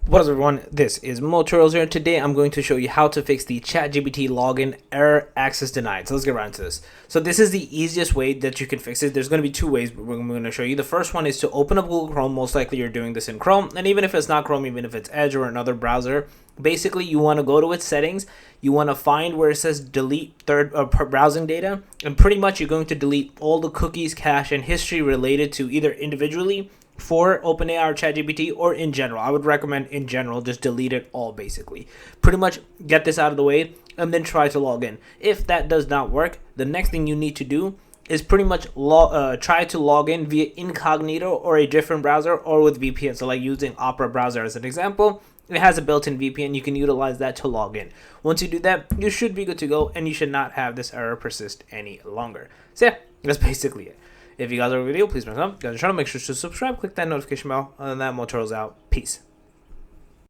What is up, everyone? This is Moturos here. Today I'm going to show you how to fix the ChatGPT login error access denied. So let's get right into this. So this is the easiest way that you can fix it. There's going to be two ways we're going to show you. The first one is to open up Google Chrome. Most likely you're doing this in Chrome. And even if it's not Chrome, even if it's Edge or another browser, basically you want to go to its settings. You want to find where it says delete browsing data. And pretty much you're going to delete all the cookies, cache, and history related to either individually for OpenAI or ChatGPT or in general. I would recommend in general, just delete it all basically. Pretty much get this out of the way and then try to log in. If that does not work, the next thing you need to do is pretty much try to log in via incognito or a different browser or with VPN. So like using Opera browser as an example. It has a built-in VPN. You can utilize that to log in. Once you do that, you should be good to go and you should not have this error persist any longer. So yeah, that's basically it. If you guys like the video, please press up. Guys, try to make sure to subscribe, click that notification bell, and then that Motorola's out. Peace.